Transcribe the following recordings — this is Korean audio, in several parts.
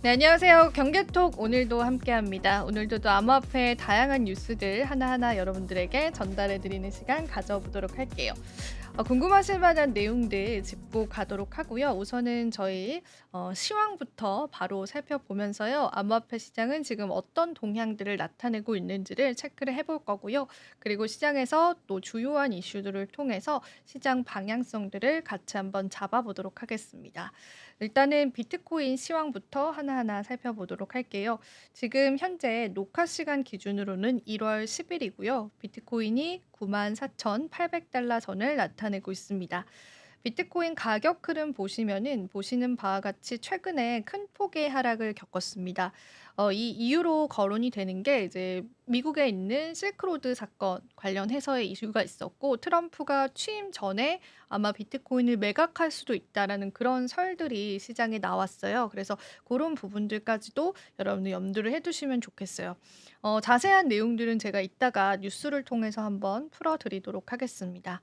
네, 안녕하세요. 경제톡 오늘도 함께합니다. 오늘도 또 암호화폐의 다양한 뉴스들 하나하나 여러분들에게 전달해드리는 시간 가져보도록 할게요. 궁금하실 만한 내용들 짚고 가도록 하고요. 우선은 저희 시황부터 바로 살펴보면서요. 암호화폐 시장은 지금 어떤 동향들을 나타내고 있는지를 체크를 해볼 거고요. 그리고 시장에서 또 주요한 이슈들을 통해서 시장 방향성들을 같이 한번 잡아보도록 하겠습니다. 일단은 비트코인 시황부터 하나하나 살펴보도록 할게요. 지금 현재 녹화 시간 기준으로는 1월 10일이고요. 비트코인이 94,800달러 선을 나타내고 있습니다. 비트코인 가격 흐름 보시는 바와 같이 최근에 큰 폭의 하락을 겪었습니다. 이 이유로 거론이 되는 게 이제 미국에 있는 실크로드 사건 관련해서의 이슈가 있었고, 트럼프가 취임 전에 아마 비트코인을 매각할 수도 있다라는 그런 설들이 시장에 나왔어요. 그래서 그런 부분들까지도 여러분들 염두를 해두시면 좋겠어요. 자세한 내용들은 제가 이따가 뉴스를 통해서 한번 풀어드리도록 하겠습니다.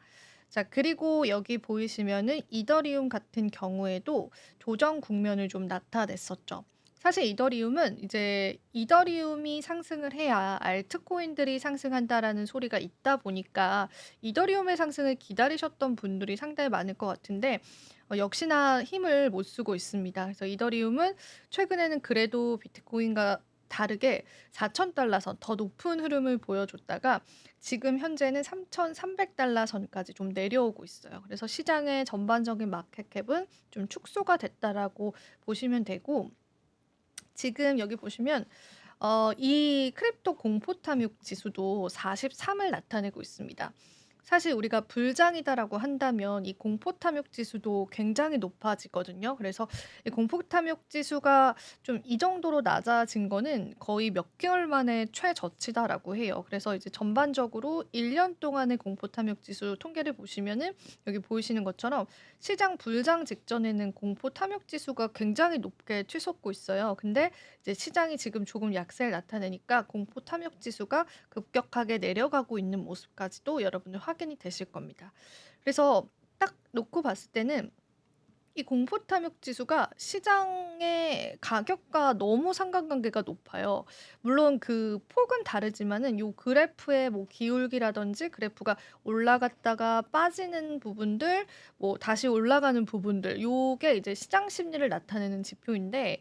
자, 그리고 여기 보이시면은 이더리움 같은 경우에도 조정 국면을 좀 나타냈었죠. 사실 이더리움은 이제 이더리움이 상승을 해야 알트코인들이 상승한다라는 소리가 있다 보니까 이더리움의 상승을 기다리셨던 분들이 상당히 많을 것 같은데, 역시나 힘을 못 쓰고 있습니다. 그래서 이더리움은 최근에는 그래도 비트코인과 다르게 4,000달러 선 더 높은 흐름을 보여줬다가 지금 현재는 3,300달러 선까지 좀 내려오고 있어요. 그래서 시장의 전반적인 마켓캡은 좀 축소가 됐다라고 보시면 되고, 지금 여기 보시면 이 크립토 공포 탐욕 지수도 43을 나타내고 있습니다. 사실 우리가 불장이다라고 한다면 이 공포 탐욕 지수도 굉장히 높아지거든요. 그래서 이 공포 탐욕 지수가 좀 이 정도로 낮아진 거는 거의 몇 개월 만에 최저치다라고 해요. 그래서 이제 전반적으로 1년 동안의 공포 탐욕 지수 통계를 보시면은 여기 보이시는 것처럼 시장 불장 직전에는 공포 탐욕 지수가 굉장히 높게 치솟고 있어요. 근데 이제 시장이 지금 조금 약세를 나타내니까 공포 탐욕 지수가 급격하게 내려가고 있는 모습까지도 여러분들 확인이 되실 겁니다. 그래서 딱 놓고 봤을 때는 이 공포 탐욕 지수가 시장의 가격과 너무 상관관계가 높아요. 물론 그 폭은 다르지만은 요 그래프의 뭐 기울기라든지 그래프가 올라갔다가 빠지는 부분들, 뭐 다시 올라가는 부분들, 요게 이제 시장 심리를 나타내는 지표인데,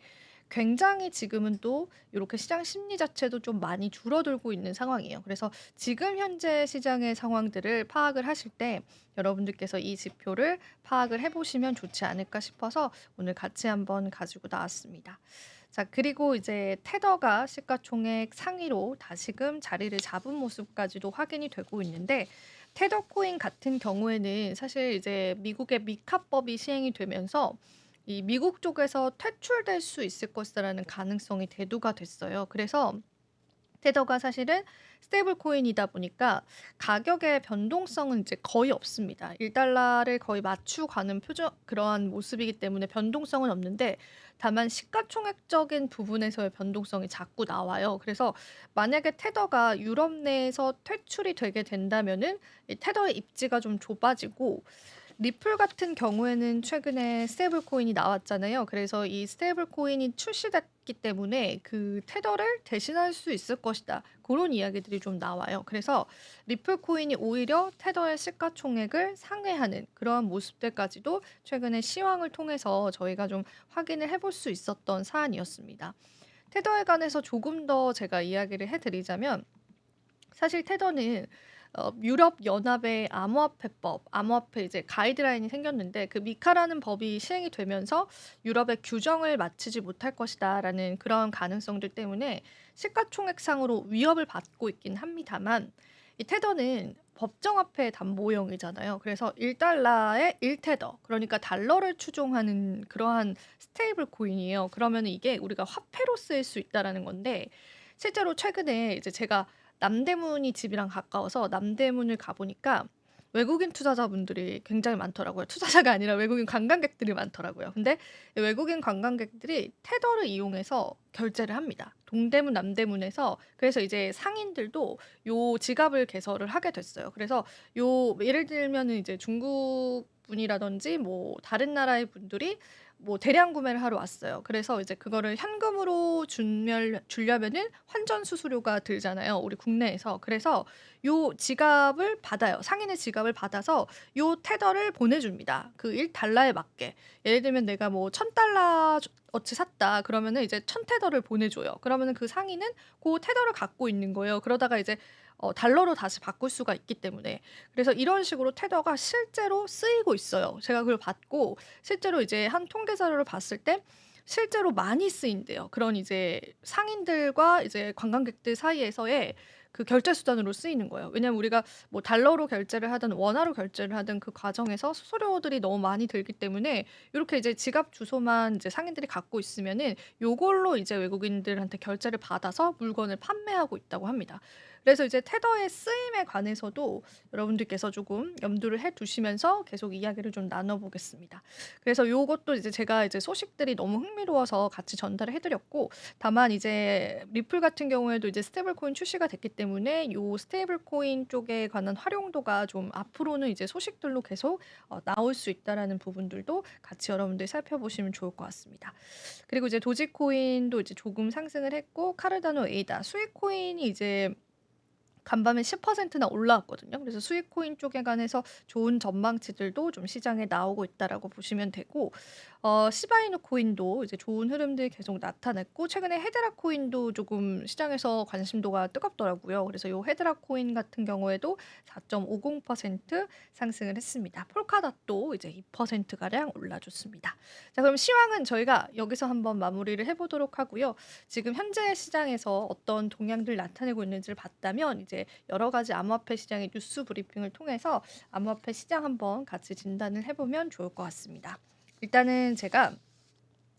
굉장히 지금은 또 요렇게 시장 심리 자체도 좀 많이 줄어들고 있는 상황이에요. 그래서 지금 현재 시장의 상황들을 파악을 하실 때 여러분들께서 이 지표를 파악을 해 보시면 좋지 않을까 싶어서 오늘 같이 한번 가지고 나왔습니다. 자, 그리고 이제 테더가 시가총액 상위로 다시금 자리를 잡은 모습까지도 확인이 되고 있는데, 테더 코인 같은 경우에는 사실 이제 미국의 미카법이 시행이 되면서 이 미국 쪽에서 퇴출될 수 있을 것이라는 가능성이 대두가 됐어요. 그래서 테더가 사실은 스테이블 코인이다 보니까 가격의 변동성은 이제 거의 없습니다. 1달러를 거의 맞추가는 표정 그러한 모습이기 때문에 변동성은 없는데, 다만 시가총액적인 부분에서의 변동성이 자꾸 나와요. 그래서 만약에 테더가 유럽 내에서 퇴출이 되게 된다면은 이 테더의 입지가 좀 좁아지고, 리플 같은 경우에는 최근에 스테이블 코인이 나왔잖아요. 그래서 이 스테이블 코인이 출시됐기 때문에 그 테더를 대신할 수 있을 것이다, 그런 이야기들이 좀 나와요. 그래서 리플 코인이 오히려 테더의 시가총액을 상회하는 그러한 모습들까지도 최근에 시황을 통해서 저희가 좀 확인을 해볼 수 있었던 사안이었습니다. 테더에 관해서 조금 더 제가 이야기를 해드리자면, 사실 테더는 유럽 연합의 암호화폐법, 암호화폐 이제 가이드라인이 생겼는데, 그 미카라는 법이 시행이 되면서 유럽의 규정을 맞추지 못할 것이다라는 그런 가능성들 때문에 시가총액상으로 위협을 받고 있긴 합니다만, 이 테더는 법정화폐 담보형이잖아요. 그래서 1달러에 1테더, 그러니까 달러를 추종하는 그러한 스테이블 코인이에요. 그러면 이게 우리가 화폐로 쓰일 수 있다라는 건데, 실제로 최근에 이제 제가 남대문이 집이랑 가까워서 남대문을 가보니까 외국인 투자자분들이 굉장히 많더라고요. 투자자가 아니라 외국인 관광객들이 많더라고요. 근데 이 외국인 관광객들이 테더를 이용해서 결제를 합니다. 동대문, 남대문에서. 그래서 이제 상인들도 요 지갑을 개설을 하게 됐어요. 그래서 요 예를 들면은 이제 중국 분이라든지 뭐 다른 나라의 분들이 뭐 대량 구매를 하러 왔어요. 그래서 이제 그거를 현금으로 주려면은 환전 수수료가 들잖아요, 우리 국내에서. 그래서 요 지갑을 받아요. 상인의 지갑을 받아서 요 테더를 보내줍니다. 그 1달러에 맞게. 예를 들면 내가 뭐 1000달러 어치 샀다. 그러면은 이제 1000테더를 보내줘요. 그러면은 그 상인은 그 테더를 갖고 있는 거예요. 그러다가 이제 달러로 다시 바꿀 수가 있기 때문에. 그래서 이런 식으로 테더가 실제로 쓰이고 있어요. 제가 그걸 받고 실제로 이제 한 통계 자료를 봤을 때 실제로 많이 쓰인대요. 그런 이제 상인들과 이제 관광객들 사이에서의 그 결제 수단으로 쓰이는 거예요. 왜냐면 우리가 뭐 달러로 결제를 하든 원화로 결제를 하든 그 과정에서 수수료들이 너무 많이 들기 때문에 요렇게 이제 지갑 주소만 이제 상인들이 갖고 있으면은 요걸로 이제 외국인들한테 결제를 받아서 물건을 판매하고 있다고 합니다. 그래서 이제 테더의 쓰임에 관해서도 여러분들께서 조금 염두를 해 두시면서 계속 이야기를 좀 나눠 보겠습니다. 그래서 요것도 이제 제가 이제 소식들이 너무 흥미로워서 같이 전달을 해 드렸고, 다만 이제 리플 같은 경우에도 이제 스테이블 코인 출시가 됐기 때문에 요 스테이블 코인 쪽에 관한 활용도가 좀 앞으로는 이제 소식들로 계속 나올 수 있다라는 부분들도 같이 여러분들이 살펴보시면 좋을 것 같습니다. 그리고 이제 도지코인도 이제 조금 상승을 했고, 카르다노 에이다, 수익 코인이 이제 간밤에 10%나 올라왔거든요. 그래서 수익 코인 쪽에 관해서 좋은 전망치들도 좀 시장에 나오고 있다라고 보시면 되고, 시바이누 코인도 이제 좋은 흐름들이 계속 나타냈고, 최근에 헤드라 코인도 조금 시장에서 관심도가 뜨겁더라고요. 그래서 요 헤드라 코인 같은 경우에도 4.50% 상승을 했습니다. 폴카닷도 이제 2% 가량 올라줬습니다. 자, 그럼 시황은 저희가 여기서 한번 마무리를 해보도록 하고요. 지금 현재 시장에서 어떤 동향들 나타내고 있는지를 봤다면 이제 여러 가지 암호화폐 시장의 뉴스 브리핑을 통해서 암호화폐 시장 한번 같이 진단을 해보면 좋을 것 같습니다. 일단은 제가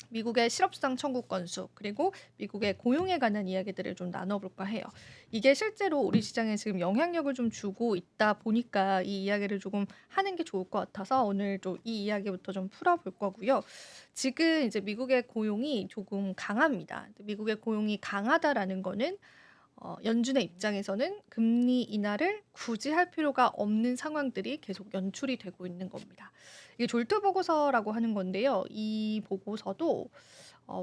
미국의 실업수당 청구 건수, 그리고 미국의 고용에 관한 이야기들을 좀 나눠볼까 해요. 이게 실제로 우리 시장에 지금 영향력을 좀 주고 있다 보니까 이 이야기를 조금 하는 게 좋을 것 같아서 오늘 좀 이 이야기부터 좀 풀어볼 거고요. 지금 이제 미국의 고용이 조금 강합니다. 미국의 고용이 강하다라는 거는 연준의 입장에서는 금리 인하를 굳이 할 필요가 없는 상황들이 계속 연출이 되고 있는 겁니다. 이게 졸트 보고서라고 하는 건데요. 이 보고서도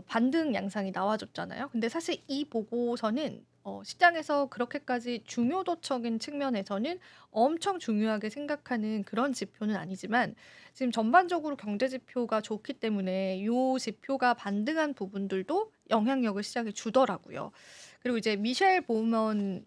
반등 양상이 나와줬잖아요. 근데 사실 이 보고서는 시장에서 그렇게까지 중요도적인 측면에서는 엄청 중요하게 생각하는 그런 지표는 아니지만, 지금 전반적으로 경제 지표가 좋기 때문에 이 지표가 반등한 부분들도 영향력을 시장에 주더라고요. 그리고 이제 미셸 보먼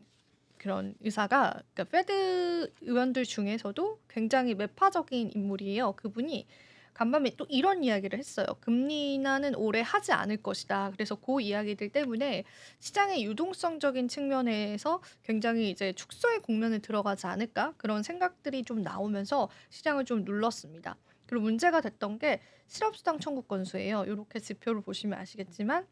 그런 의사가, 그러니까 페드 의원들 중에서도 굉장히 매파적인 인물이에요. 그분이 간밤에 또 이런 이야기를 했어요. 금리 인하는 올해 하지 않을 것이다. 그래서 그 이야기들 때문에 시장의 유동성적인 측면에서 굉장히 이제 축소의 국면에 들어가지 않을까, 그런 생각들이 좀 나오면서 시장을 좀 눌렀습니다. 그리고 문제가 됐던 게 실업수당 청구 건수예요. 이렇게 지표를 보시면 아시겠지만,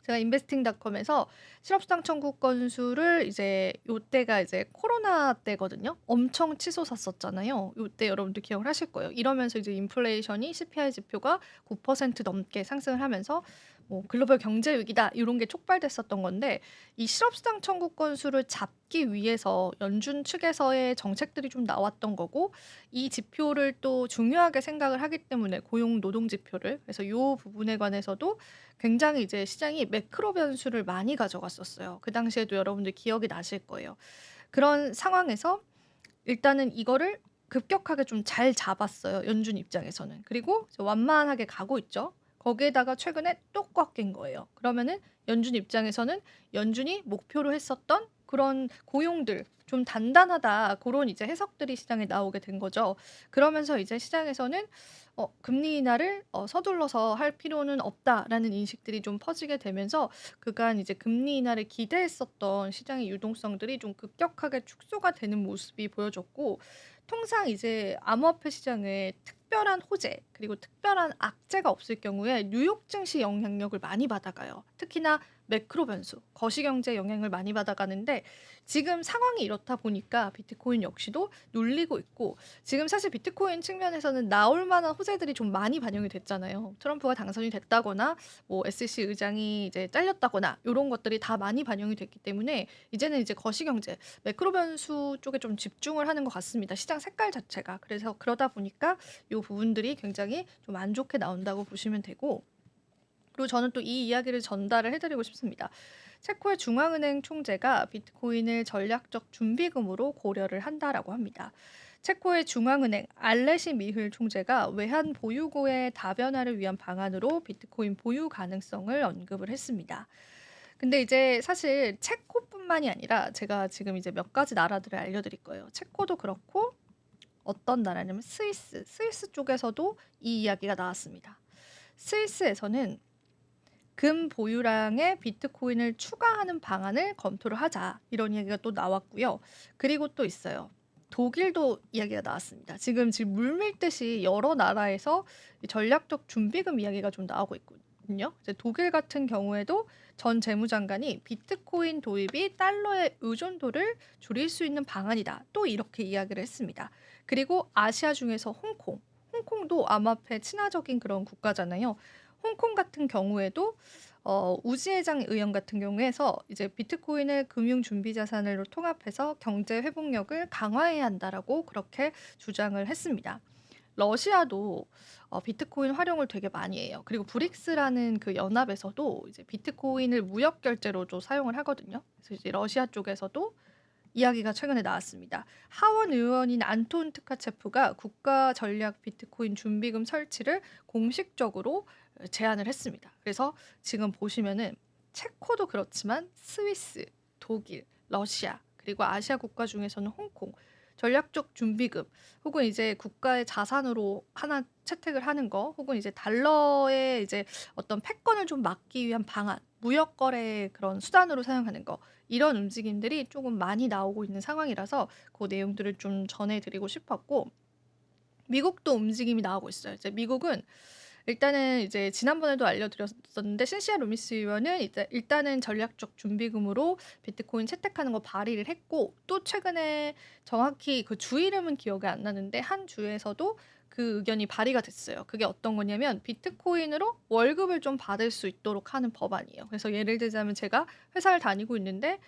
제가 인베스팅닷컴에서 실업수당 청구 건수를 이제 요때가 이제 코로나 때거든요. 엄청 치솟았었잖아요. 요때 여러분들 기억을 하실 거예요. 이러면서 이제 인플레이션이 CPI 지표가 9% 넘게 상승을 하면서 뭐 글로벌 경제 위기다 이런 게 촉발됐었던 건데, 이 실업수당 청구 건수를 잡기 위해서 연준 측에서의 정책들이 좀 나왔던 거고, 이 지표를 또 중요하게 생각을 하기 때문에 고용 노동 지표를, 그래서 이 부분에 관해서도 굉장히 이제 시장이 매크로 변수를 많이 가져갔었어요. 그 당시에도 여러분들 기억이 나실 거예요. 그런 상황에서 일단은 이거를 급격하게 좀 잘 잡았어요, 연준 입장에서는. 그리고 이제 완만하게 가고 있죠. 거기에다가 최근에 또 꽉 낀 거예요. 그러면은 연준 입장에서는 연준이 목표로 했었던 그런 고용들 좀 단단하다, 그런 이제 해석들이 시장에 나오게 된 거죠. 그러면서 이제 시장에서는 금리 인하를 서둘러서 할 필요는 없다라는 인식들이 좀 퍼지게 되면서 그간 이제 금리 인하를 기대했었던 시장의 유동성들이 좀 급격하게 축소가 되는 모습이 보여졌고, 통상 이제 암호화폐 시장에 특별한 호재 그리고 특별한 악재가 없을 경우에 뉴욕 증시 영향력을 많이 받아가요. 특히나 매크로 변수, 거시경제 영향을 많이 받아가는데, 지금 상황이 이렇다 보니까 비트코인 역시도 눌리고 있고 지금 사실 비트코인 측면에서는 나올 만한 호재들이 좀 많이 반영이 됐잖아요. 트럼프가 당선이 됐다거나 뭐 SEC 의장이 이제 잘렸다거나 요런 것들이 다 많이 반영이 됐기 때문에 이제는 이제 거시경제, 매크로 변수 쪽에 좀 집중을 하는 것 같습니다. 시장 색깔 자체가. 그래서 그러다 보니까 요 부분들이 굉장히 좀 안 좋게 나온다고 보시면 되고 그리고 저는 또 이 이야기를 전달을 해 드리고 싶습니다. 체코의 중앙은행 총재가 비트코인을 전략적 준비금으로 고려를 한다라고 합니다. 체코의 중앙은행 알레시 미흘 총재가 외환 보유고의 다변화를 위한 방안으로 비트코인 보유 가능성을 언급을 했습니다. 근데 이제 사실 체코뿐만이 아니라 제가 지금 이제 몇 가지 나라들을 알려드릴 거예요. 체코도 그렇고 어떤 나라냐면 스위스 쪽에서도 이 이야기가 나왔습니다. 스위스에서는 금 보유량에 비트코인을 추가하는 방안을 검토를 하자 이런 이야기가 또 나왔고요. 그리고 또 있어요. 독일도 이야기가 나왔습니다. 지금 물밀듯이 여러 나라에서 이 전략적 준비금 이야기가 좀 나오고 있거든요. 이제 독일 같은 경우에도 전 재무장관이 비트코인 도입이 달러의 의존도를 줄일 수 있는 방안이다. 또 이렇게 이야기를 했습니다. 그리고 아시아 중에서 홍콩도 암호화폐 친화적인 그런 국가잖아요. 홍콩 같은 경우에도 우지혜장 의원 같은 경우에서 이제 비트코인을 금융 준비 자산으로 통합해서 경제 회복력을 강화해야 한다라고 그렇게 주장을 했습니다. 러시아도 비트코인 활용을 되게 많이 해요. 그리고 브릭스라는 그 연합에서도 이제 비트코인을 무역 결제로 좀 사용을 하거든요. 그래서 이제 러시아 쪽에서도 이야기가 최근에 나왔습니다. 하원 의원인 안톤 트카체프가 국가 전략 비트코인 준비금 설치를 공식적으로 제안을 했습니다. 그래서 지금 보시면은 체코도 그렇지만 스위스, 독일, 러시아 그리고 아시아 국가 중에서는 홍콩 전략적 준비금 혹은 이제 국가의 자산으로 하나 채택을 하는 거 혹은 이제 달러의 이제 어떤 패권을 좀 막기 위한 방안, 무역 거래의 그런 수단으로 사용하는 거 이런 움직임들이 조금 많이 나오고 있는 상황이라서 그 내용들을 좀 전해드리고 싶었고 미국도 움직임이 나오고 있어요. 이제 미국은 일단은 이제 지난번에도 알려드렸었는데 신시아 루미스 의원은 이제 일단은 전략적 준비금으로 비트코인 채택하는 거 발의를 했고 또 최근에 정확히 그 주 이름은 기억이 안 나는데 한 주에서도 그 의견이 발의가 됐어요. 그게 어떤 거냐면 비트코인으로 월급을 좀 받을 수 있도록 하는 법안이에요. 그래서 예를 들자면 제가 회사를 다니고 있는데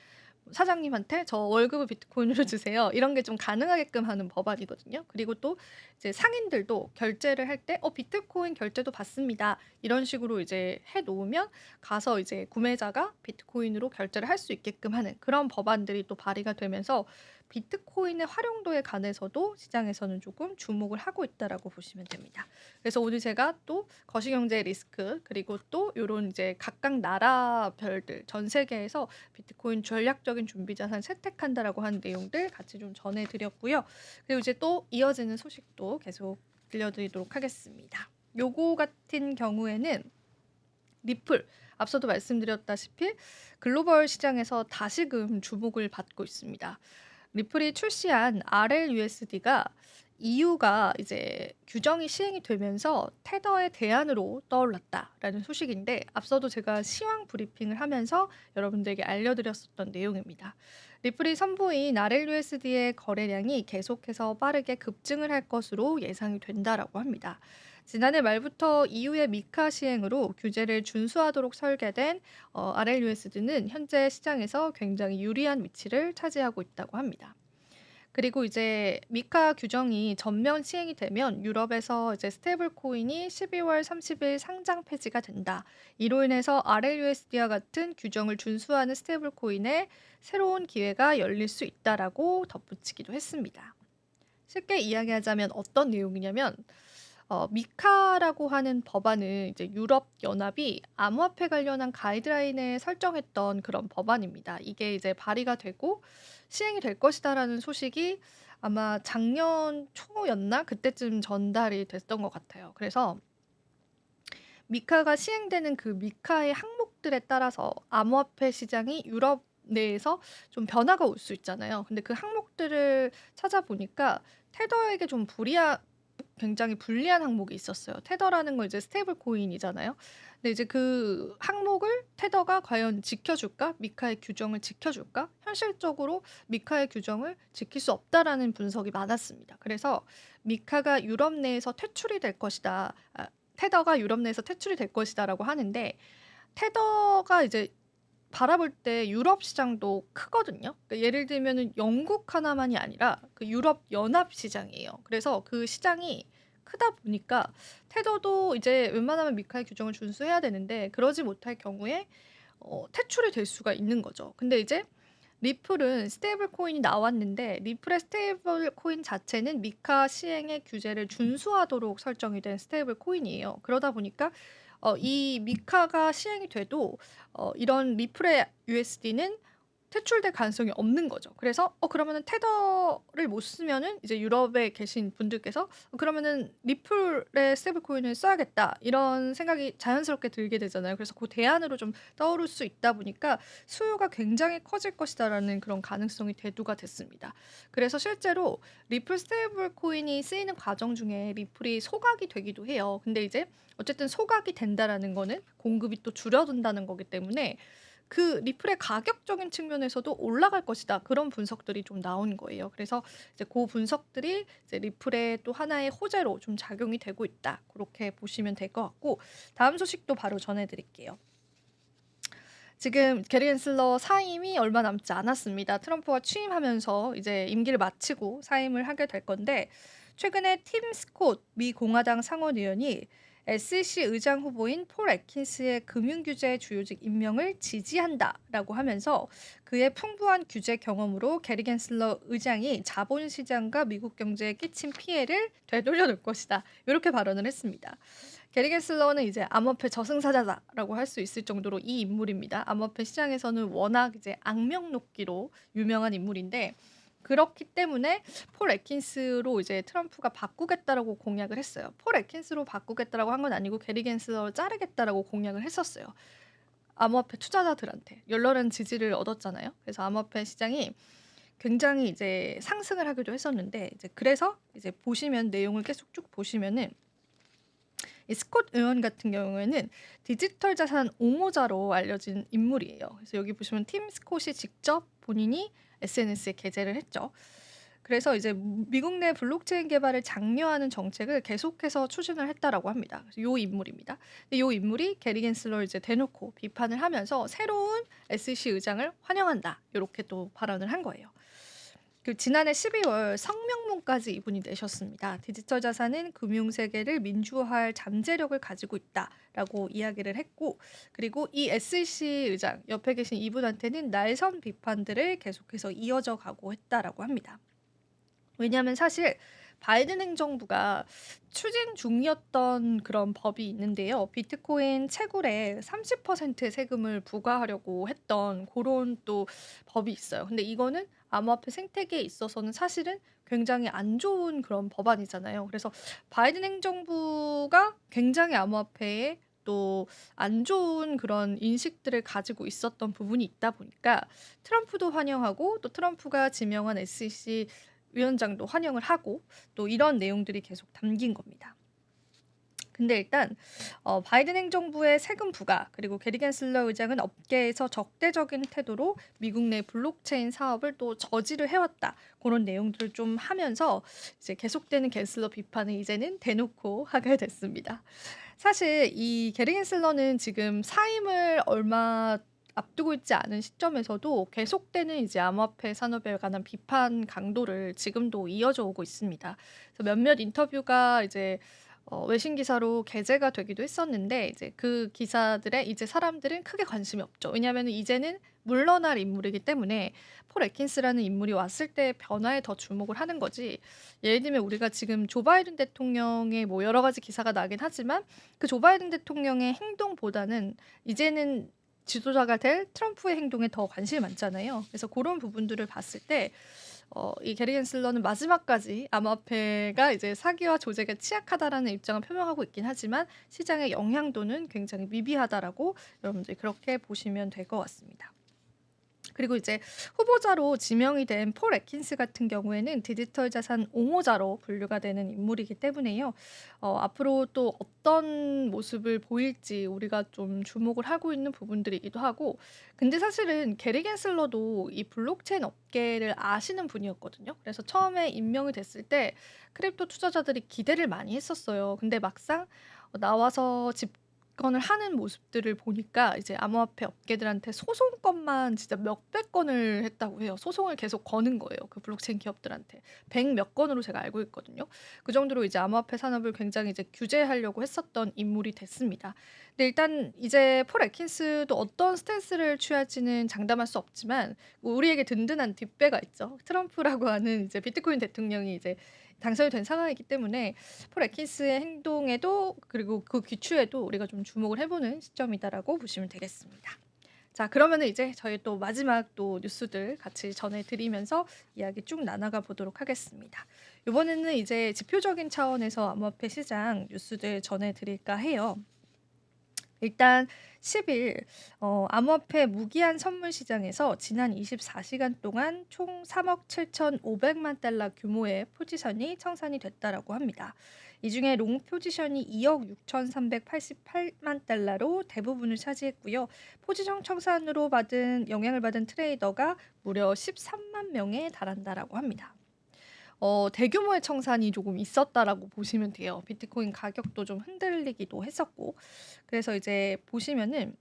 사장님한테 "저 월급을 비트코인으로 주세요." 이런 게 좀 가능하게끔 하는 법안이거든요. 그리고 또 이제 상인들도 결제를 할 때 비트코인 결제도 받습니다." 이런 식으로 이제 해 놓으면 가서 이제 구매자가 비트코인으로 결제를 할 수 있게끔 하는 그런 법안들이 또 발의가 되면서 비트코인의 활용도에 관해서도 시장에서는 조금 주목을 하고 있다라고 보시면 됩니다. 그래서 오늘 제가 또 거시경제 리스크 그리고 또 요런 이제 각각 나라별들 전 세계에서 비트코인 전략적인 준비 자산 채택한다라고 하는 내용들 같이 좀 전해 드렸고요. 그리고 이제 또 이어지는 소식도 계속 들려드리도록 하겠습니다. 요거 같은 경우에는 리플 앞서도 말씀드렸다시피 글로벌 시장에서 다시금 주목을 받고 있습니다. 리플이 출시한 RLUSD가 EU가 이제 규정이 시행이 되면서 테더의 대안으로 떠올랐다라는 소식인데 앞서도 제가 시황 브리핑을 하면서 여러분들에게 알려드렸었던 내용입니다. 리플이 선보인 RLUSD의 거래량이 계속해서 빠르게 급증을 할 것으로 예상이 된다라고 합니다. 지난해 말부터 EU의 미카 시행으로 규제를 준수하도록 설계된 RLUSD는 현재 시장에서 굉장히 유리한 위치를 차지하고 있다고 합니다. 그리고 이제 미카 규정이 전면 시행이 되면 유럽에서 이제 스테이블 코인이 12월 30일 상장 폐지가 된다. 이로 인해서 RLUSD와 같은 규정을 준수하는 스테이블 코인에 새로운 기회가 열릴 수 있다라고 덧붙이기도 했습니다. 쉽게 이야기하자면 어떤 내용이냐면 미카라고 하는 법안은 이제 유럽 연합이 암호화폐 관련한 가이드라인을 설정했던 그런 법안입니다. 이게 이제 발의가 되고 시행이 될 것이다라는 소식이 아마 작년 초였나 그때쯤 전달이 됐던 것 같아요. 그래서 미카가 시행되는 그 미카의 항목들에 따라서 암호화폐 시장이 유럽 내에서 좀 변화가 올 수 있잖아요. 근데 그 항목들을 찾아보니까 테더에게 좀 불리한 굉장히 불리한 항목이 있었어요. 테더라는 건 이제 스테이블 코인이잖아요. 근데 이제 그 항목을 테더가 과연 지켜줄까? 미카의 규정을 지켜줄까? 현실적으로 미카의 규정을 지킬 수 없다라는 분석이 많았습니다. 그래서 미카가 유럽 내에서 퇴출이 될 것이다. 테더가 유럽 내에서 퇴출이 될 것이다라고 하는데 테더가 이제 바라볼 때 유럽 시장도 크거든요. 그러니까 예를 들면은 영국 하나만이 아니라 그 유럽 연합 시장이에요. 그래서 그 시장이 크다 보니까 테더도 이제 웬만하면 미카엘 규정을 준수해야 되는데 그러지 못할 경우에 퇴출이 될 수가 있는 거죠. 근데 이제 리플은 스테이블 코인이 나왔는데 리플의 스테이블 코인 자체는 미카 시행의 규제를 준수하도록 설정이 된 스테이블 코인이에요. 그러다 보니까 이 미카가 시행이 돼도 이런 리플의 USD는 퇴출될 가능성이 없는 거죠. 그래서 그러면은 테더를 못 쓰면은 이제 유럽에 계신 분들께서 그러면은 리플의 스테이블 코인을 써야겠다. 이런 생각이 자연스럽게 들게 되잖아요. 그래서 그 대안으로 좀 떠오를 수 있다 보니까 수요가 굉장히 커질 것이다라는 그런 가능성이 대두가 됐습니다. 그래서 실제로 리플 스테이블 코인이 쓰이는 과정 중에 리플이 소각이 되기도 해요. 근데 이제 어쨌든 소각이 된다라는 거는 공급이 또 줄어든다는 거기 때문에 그 리플의 가격적인 측면에서도 올라갈 것이다. 그런 분석들이 좀 나온 거예요. 그래서 이제 그 분석들이 이제 리플의 또 하나의 호재로 좀 작용이 되고 있다. 그렇게 보시면 될 것 같고 다음 소식도 바로 전해드릴게요. 지금 게리 겐슬러 사임이 얼마 남지 않았습니다. 트럼프가 취임하면서 이제 임기를 마치고 사임을 하게 될 건데 최근에 팀 스콧 미 공화당 상원의원이 SEC 의장 후보인 폴 애킨스의 금융규제 주요직 임명을 지지한다라고 하면서 그의 풍부한 규제 경험으로 게리 겐슬러 의장이 자본시장과 미국 경제에 끼친 피해를 되돌려놓을 것이다. 이렇게 발언을 했습니다. 게리 겐슬러는 이제 암호화폐 저승사자다라고 할 수 있을 정도로 이 인물입니다. 암호화폐 시장에서는 워낙 이제 악명 높기로 유명한 인물인데 그렇기 때문에 폴 애킨스로 이제 트럼프가 바꾸겠다라고 공약을 했어요. 폴 애킨스로 바꾸겠다라고 한 건 아니고 게리 겐슬러를 자르겠다라고 공약을 했었어요. 암호화폐 투자자들한테 열렬한 지지를 얻었잖아요. 그래서 암호화폐 시장이 굉장히 이제 상승을 하기도 했었는데 이제 그래서 이제 보시면 내용을 계속 쭉 보시면은 이 스콧 의원 같은 경우에는 디지털 자산 옹호자로 알려진 인물이에요. 그래서 여기 보시면 팀 스콧이 직접 본인이 SNS에 게재를 했죠. 그래서 이제 미국 내 블록체인 개발을 장려하는 정책을 계속해서 추진을 했다라고 합니다. 그래서 요 인물입니다. 근데 요 인물이 게리 겐슬러를 이제 대놓고 비판을 하면서 새로운 SEC 의장을 환영한다. 이렇게 또 발언을 한 거예요. 그 지난해 12월 성명문까지 이분이 내셨습니다. 디지털 자산은 금융 세계를 민주화할 잠재력을 가지고 있다라고 이야기를 했고, 그리고 이 SEC 의장 옆에 계신 이분한테는 날선 비판들을 계속해서 이어져 가고 했다라고 합니다. 왜냐하면 사실 바이든 행정부가 추진 중이었던 그런 법이 있는데요. 비트코인 채굴에 30% 세금을 부과하려고 했던 그런 또 법이 있어요. 근데 이거는 암호화폐 생태계에 있어서는 사실은 굉장히 안 좋은 그런 법안이잖아요. 그래서 바이든 행정부가 굉장히 암호화폐에 또 안 좋은 그런 인식들을 가지고 있었던 부분이 있다 보니까 트럼프도 환영하고 또 트럼프가 지명한 SEC 위원장도 환영을 하고 또 이런 내용들이 계속 담긴 겁니다. 근데 일단 바이든 행정부의 세금 부과 그리고 게리 겐슬러 의장은 업계에서 적대적인 태도로 미국 내 블록체인 사업을 또 저지를 해왔다. 그런 내용들을 좀 하면서 이제 계속되는 겐슬러 비판을 이제는 대놓고 하게 됐습니다. 사실 이 게리 겐슬러는 지금 사임을 얼마 앞두고 있지 않은 시점에서도 계속되는 이제 암호화폐 산업에 관한 비판 강도를 지금도 이어져 오고 있습니다. 그래서 몇몇 인터뷰가 이제 외신 기사로 게재가 되기도 했었는데 이제 그 기사들에 이제 사람들은 크게 관심이 없죠. 왜냐하면 이제는 물러날 인물이기 때문에 폴 애킨스라는 인물이 왔을 때 변화에 더 주목을 하는 거지. 예를 들면 우리가 지금 조 바이든 대통령의 뭐 여러 가지 기사가 나긴 하지만 그 조 바이든 대통령의 행동보다는 이제는 지도자가 될 트럼프의 행동에 더 관심이 많잖아요. 그래서 그런 부분들을 봤을 때 이 게리 겐슬러는 마지막까지 암호화폐가 이제 사기와 조작에 취약하다라는 입장을 표명하고 있긴 하지만 시장의 영향도는 굉장히 미비하다라고 여러분들이 그렇게 보시면 될 것 같습니다. 그리고 이제 후보자로 지명이 된 폴 애킨스 같은 경우에는 디지털 자산 옹호자로 분류가 되는 인물이기 때문에요. 앞으로 또 어떤 모습을 보일지 우리가 좀 주목을 하고 있는 부분들이기도 하고, 근데 사실은 게리 겐슬러도 이 블록체인 업계를 아시는 분이었거든요. 그래서 처음에 임명이 됐을 때 크립토 투자자들이 기대를 많이 했었어요. 근데 막상 나와서 집권을 하는 모습들을 보니까 이제 암호화폐 업계들한테 소송건만 진짜 몇백 건을 했다고 해요. 소송을 계속 거는 거예요. 그 블록체인 기업들한테. 100 몇 건으로 제가 알고 있거든요. 그 정도로 이제 암호화폐 산업을 굉장히 이제 규제하려고 했었던 인물이 됐습니다. 근데 일단 이제 폴 애킨스도 어떤 스탠스를 취할지는 장담할 수 없지만 우리에게 든든한 뒷배가 있죠. 트럼프라고 하는 이제 비트코인 대통령이 이제 당선이 된 상황이기 때문에 폴 애킨스의 행동에도 그리고 그 귀추에도 우리가 좀 주목을 해보는 시점이다라고 보시면 되겠습니다. 자, 그러면은 이제 저희 또 마지막 또 뉴스들 같이 전해드리면서 이야기 쭉 나눠가 보도록 하겠습니다. 이번에는 이제 지표적인 차원에서 암호화폐 시장 뉴스들 전해드릴까 해요. 일단 10일 암호화폐 무기한 선물 시장에서 지난 24시간 동안 총 3억 7,500만 달러 규모의 포지션이 청산이 됐다라고 합니다. 이 중에 롱 포지션이 2억 6,388만 달러로 대부분을 차지했고요. 포지션 청산으로 영향을 받은 트레이더가 무려 13만 명에 달한다라고 합니다. 대규모의 청산이 조금 있었다라고 보시면 돼요. 비트코인 가격도 좀 흔들리기도 했었고. 그래서 이제 보시면은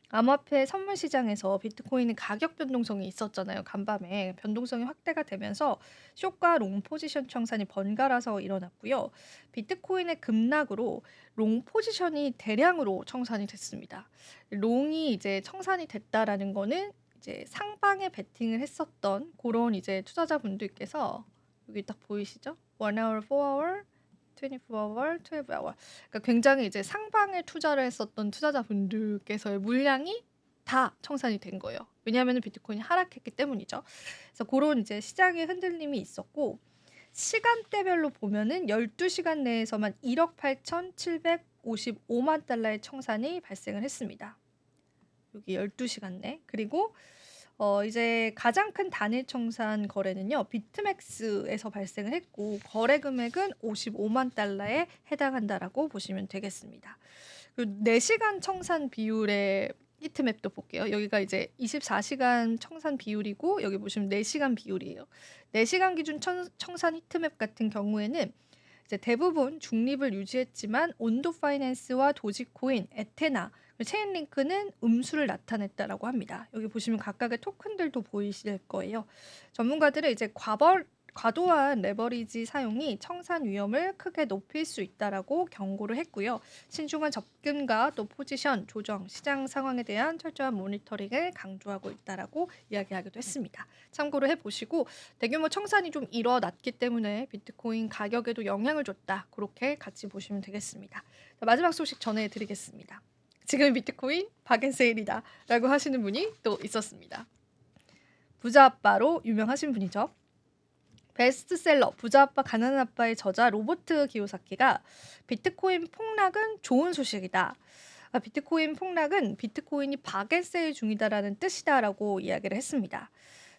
암호화폐 선물 시장에서 비트코인은 가격 변동성이 있었잖아요. 간밤에 변동성이 확대가 되면서 숏과 롱 포지션 청산이 번갈아서 일어났고요. 비트코인의 급락으로 롱 포지션이 대량으로 청산이 됐습니다. 롱이 이제 청산이 됐다라는 거는 이제 상방에 베팅을 했었던 그런 이제 투자자분들께서 여기 딱 보이시죠? 1hour, 4hour, 24hour, 12hour. 그러니까 굉장히 이제 상방에 투자를 했었던 투자자분들께서의 물량이 다 청산이 된 거예요. 왜냐하면 비트코인이 하락했기 때문이죠. 그래서 그런 이제 시장의 흔들림이 있었고, 시간대별로 보면은 12시간 내에서만 1억 8,755만 달러의 청산이 발생을 했습니다. 여기 12시간 내. 그리고 이제 가장 큰 단일 청산 거래는요. 비트맥스에서 발생을 했고 거래 금액은 55만 달러에 해당한다라고 보시면 되겠습니다. 그리고 4시간 청산 비율의 히트맵도 볼게요. 여기가 이제 24시간 청산 비율이고 여기 보시면 4시간 비율이에요. 4시간 기준 청산 히트맵 같은 경우에는 이제 대부분 중립을 유지했지만 온도 파이낸스와 도지코인, 에테나, 체인링크는 음수를 나타냈다라고 합니다. 여기 보시면 각각의 토큰들도 보이실 거예요. 전문가들은 이제 과도한 레버리지 사용이 청산 위험을 크게 높일 수 있다라고 경고를 했고요. 신중한 접근과 또 포지션 조정, 시장 상황에 대한 철저한 모니터링을 강조하고 있다라고 이야기하기도 했습니다. 참고로 해보시고 대규모 청산이 좀 일어났기 때문에 비트코인 가격에도 영향을 줬다. 그렇게 같이 보시면 되겠습니다. 자, 마지막 소식 전해드리겠습니다. 지금 비트코인 박앤세일이다 라고 하시는 분이 또 있었습니다. 부자 아빠로 유명하신 분이죠. 베스트셀러 부자 아빠 가난한 아빠의 저자 로버트 기요사키가 비트코인 폭락은 좋은 소식이다. 비트코인 폭락은 비트코인이 박앤세일 중이다라는 뜻이다라고 이야기를 했습니다.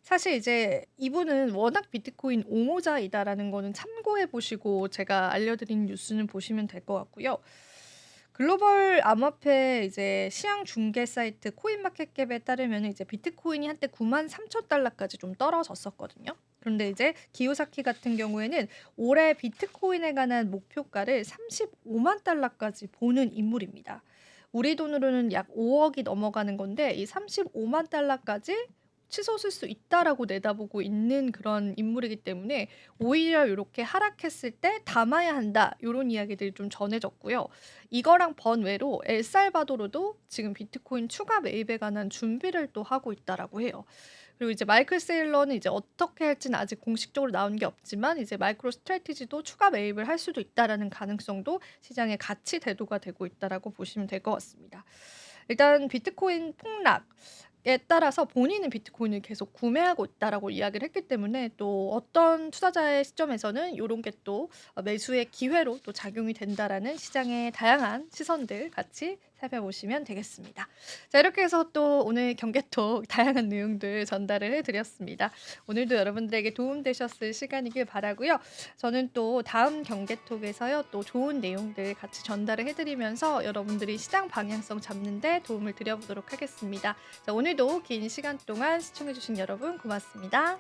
사실 이제 이분은 워낙 비트코인 옹호자이다라는 거는 참고해 보시고 제가 알려드린 뉴스는 보시면 될 것 같고요. 글로벌 암호화폐 이제 시황 중개 사이트 코인마켓캡에 따르면 이제 비트코인이 한때 93,000달러까지 좀 떨어졌었거든요. 그런데 이제 기요사키 같은 경우에는 올해 비트코인에 관한 목표가를 35만 달러까지 보는 인물입니다. 우리 돈으로는 약 5억이 넘어가는 건데 이 35만 달러까지 치솟을 수 있다라고 내다보고 있는 그런 인물이기 때문에 오히려 이렇게 하락했을 때 담아야 한다 이런 이야기들이 좀 전해졌고요. 이거랑 번외로 엘살바도르도 지금 비트코인 추가 매입에 관한 준비를 또 하고 있다라고 해요. 그리고 이제 마이클 세일러는 이제 어떻게 할지는 아직 공식적으로 나온 게 없지만 이제 마이크로 스트래티지도 추가 매입을 할 수도 있다라는 가능성도 시장의 가치 대두가 되고 있다라고 보시면 될 것 같습니다. 일단 비트코인 폭락 따라서 본인은 비트코인을 계속 구매하고 있다라고 이야기를 했기 때문에 또 어떤 투자자의 시점에서는 요런 게 또 매수의 기회로 또 작용이 된다라는 시장의 다양한 시선들 같이 살펴보시면 되겠습니다. 자, 이렇게 해서 또 오늘 경계톡 다양한 내용들 전달을 해 드렸습니다. 오늘도 여러분들에게 도움되셨을 시간이길 바라고요. 저는 또 다음 경계톡에서요. 또 좋은 내용들 같이 전달을 해 드리면서 여러분들이 시장 방향성 잡는 데 도움을 드려 보도록 하겠습니다. 자, 오늘도 긴 시간 동안 시청해 주신 여러분 고맙습니다.